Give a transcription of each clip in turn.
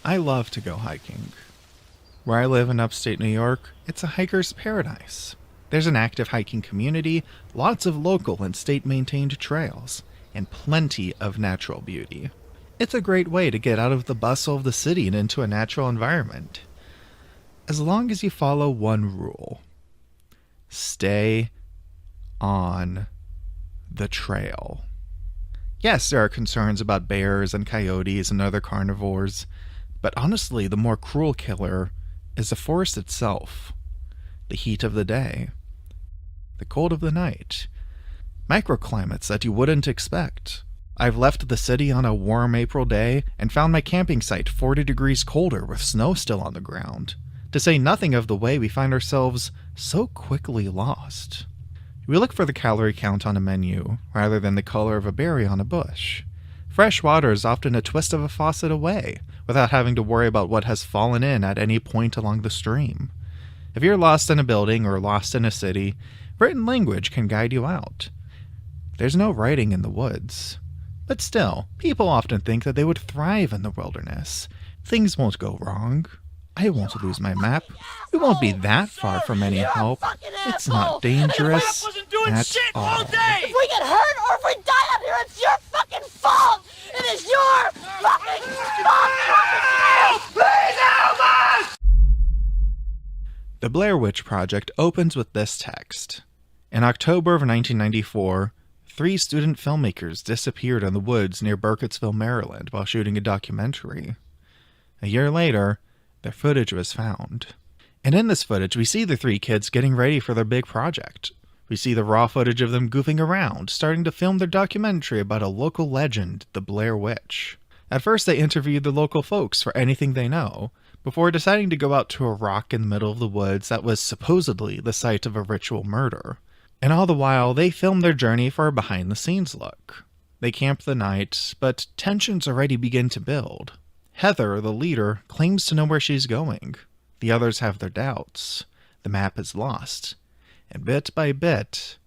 I love to go hiking. Where I live in upstate New York, it's a hiker's paradise. There's an active hiking community, lots of local and state-maintained trails, and plenty of natural beauty. It's a great way to get out of the bustle of the city and into a natural environment. As long as you follow one rule. Stay on the trail. Yes, there are concerns about bears and coyotes and other carnivores, but honestly, the more cruel killer is the forest itself. The heat of the day. The cold of the night. Microclimates that you wouldn't expect. I've left the city on a warm April day and found my camping site 40 degrees colder with snow still on the ground. To say nothing of the way we find ourselves so quickly lost. We look for the calorie count on a menu, rather than the color of a berry on a bush. Fresh water is often a twist of a faucet away, without having to worry about what has fallen in at any point along the stream. If you're lost in a building or lost in a city, written language can guide you out. There's no writing in the woods. But still, people often think that they would thrive in the wilderness. Things won't go wrong. I won't lose my map. We won't be that far from any help. It's not dangerous at all. If we get hurt or if we die out here, it's your fucking fault! It is your fucking fault! Please help us! The Blair Witch Project opens with this text. In October of 1994, 3 student filmmakers disappeared in the woods near Burkittsville, Maryland while shooting a documentary. A year later, their footage was found. And in this footage, we see the 3 kids getting ready for their big project. We see the raw footage of them goofing around, starting to film their documentary about a local legend, the Blair Witch. At first, they interviewed the local folks for anything they know, before deciding to go out to a rock in the middle of the woods that was supposedly the site of a ritual murder. And all the while, they filmed their journey for a behind-the-scenes look. They camp the night, but tensions already begin to build. Heather, the leader, claims to know where she's going. The others have their doubts. The map is lost. And bit by bit,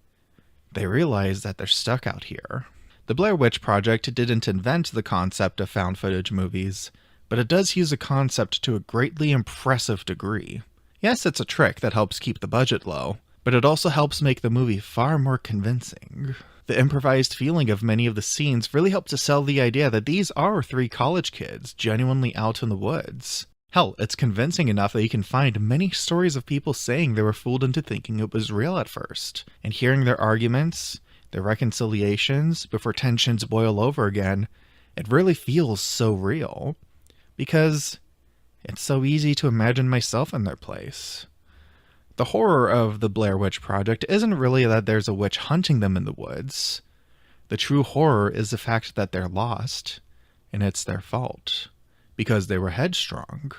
they realize that they're stuck out here. The Blair Witch Project didn't invent the concept of found footage movies, but it does use a concept to a greatly impressive degree. Yes, it's a trick that helps keep the budget low, but it also helps make the movie far more convincing. The improvised feeling of many of the scenes really helped to sell the idea that these are 3 college kids genuinely out in the woods. Hell, it's convincing enough that you can find many stories of people saying they were fooled into thinking it was real at first, and hearing their arguments, their reconciliations, before tensions boil over again, it really feels so real. Because it's so easy to imagine myself in their place. The horror of the Blair Witch Project isn't really that there's a witch hunting them in the woods. The true horror is the fact that they're lost, and it's their fault. Because they were headstrong.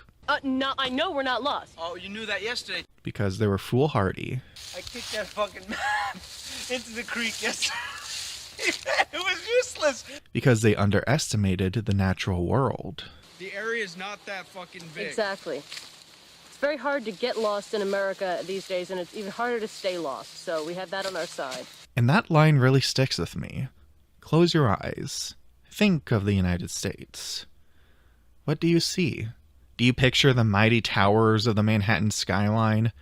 No, I know we're not lost. Oh, you knew that yesterday. Because they were foolhardy. I kicked that fucking map into the creek yesterday. It was useless. Because they underestimated the natural world. The area is not that fucking big. Exactly. It's very hard to get lost in America these days, and it's even harder to stay lost, so we have that on our side. And that line really sticks with me. Close your eyes. Think of the United States. What do you see? Do you picture the mighty towers of the Manhattan skyline?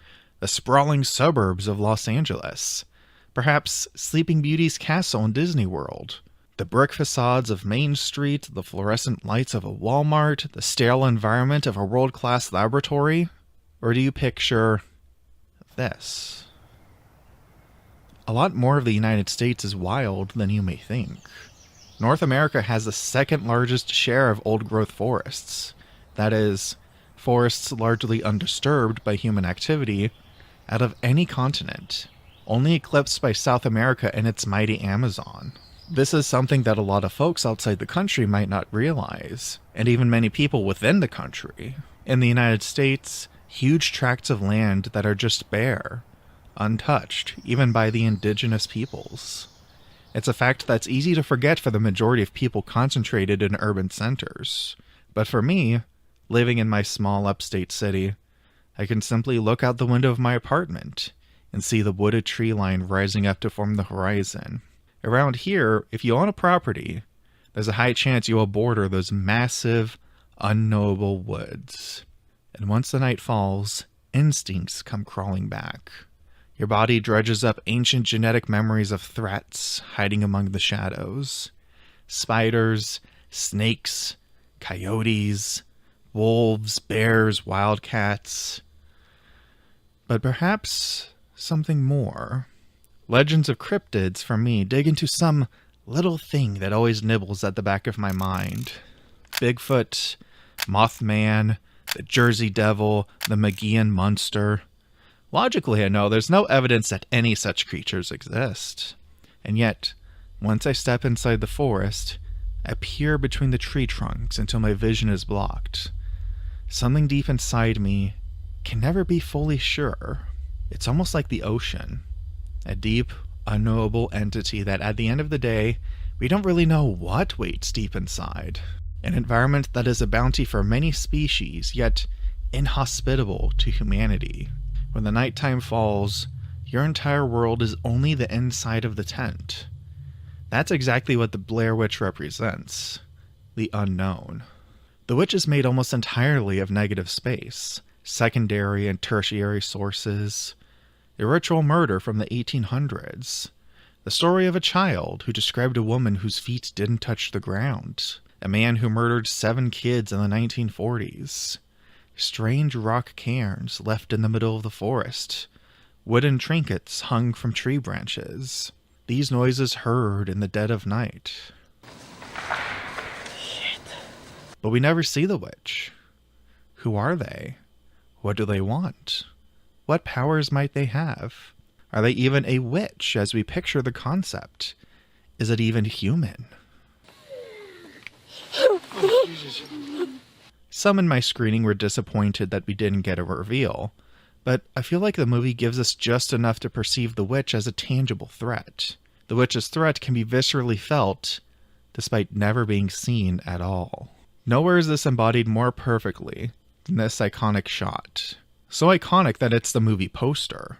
The sprawling suburbs of Los Angeles? Perhaps Sleeping Beauty's castle in Disney World? The brick facades of Main Street, the fluorescent lights of a Walmart, the sterile environment of a world-class laboratory? Or do you picture this? A lot more of the United States is wild than you may think. North America has the 2nd largest share of old-growth forests. That is, forests largely undisturbed by human activity, out of any continent, only eclipsed by South America and its mighty Amazon. This is something that a lot of folks outside the country might not realize, and even many people within the country. In the United States, huge tracts of land that are just bare, untouched, even by the indigenous peoples. It's a fact that's easy to forget for the majority of people concentrated in urban centers. But for me, living in my small upstate city, I can simply look out the window of my apartment and see the wooded tree line rising up to form the horizon. Around here, if you own a property, there's a high chance you will border those massive, unknowable woods. And once the night falls, instincts come crawling back. Your body dredges up ancient genetic memories of threats hiding among the shadows. Spiders, snakes, coyotes, wolves, bears, wildcats. But perhaps something more. Legends of cryptids, for me, dig into some little thing that always nibbles at the back of my mind. Bigfoot, Mothman, the Jersey Devil, the Magean Monster. Logically, I know there's no evidence that any such creatures exist. And yet, once I step inside the forest, I peer between the tree trunks until my vision is blocked. Something deep inside me can never be fully sure. It's almost like the ocean. A deep, unknowable entity that at the end of the day, we don't really know what waits deep inside. An environment that is a bounty for many species, yet inhospitable to humanity. When the nighttime falls, your entire world is only the inside of the tent. That's exactly what the Blair Witch represents. The unknown. The Witch is made almost entirely of negative space, secondary and tertiary sources, a ritual murder from the 1800s, the story of a child who described a woman whose feet didn't touch the ground, a man who murdered 7 kids in the 1940s, strange rock cairns left in the middle of the forest, wooden trinkets hung from tree branches, these noises heard in the dead of night. Shit. But we never see the witch. Who are they? What do they want? What powers might they have? Are they even a witch as we picture the concept? Is it even human? Some in my screening were disappointed that we didn't get a reveal, but I feel like the movie gives us just enough to perceive the witch as a tangible threat. The witch's threat can be viscerally felt, despite never being seen at all. Nowhere is this embodied more perfectly than this iconic shot. So iconic that it's the movie poster.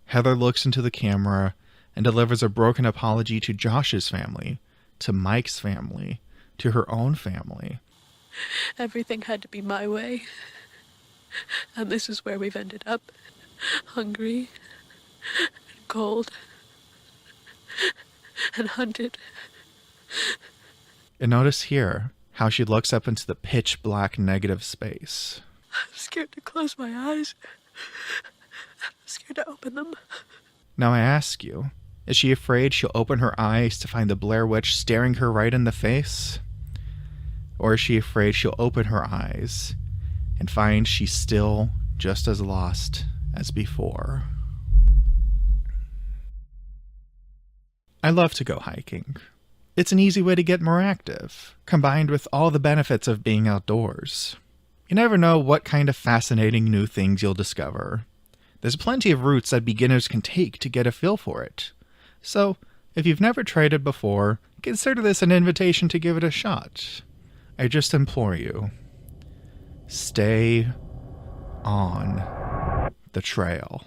Heather looks into the camera and delivers a broken apology to Josh's family, to Mike's family, to her own family. Everything had to be my way. And this is where we've ended up. Hungry, and cold, and hunted. And notice here how she looks up into the pitch black negative space. I'm scared to close my eyes. I'm scared to open them. Now I ask you, is she afraid she'll open her eyes to find the Blair Witch staring her right in the face? Or is she afraid she'll open her eyes and find she's still just as lost as before? I love to go hiking. It's an easy way to get more active, combined with all the benefits of being outdoors. You never know what kind of fascinating new things you'll discover. There's plenty of routes that beginners can take to get a feel for it. So, if you've never tried it before, consider this an invitation to give it a shot. I just implore you, stay on the trail.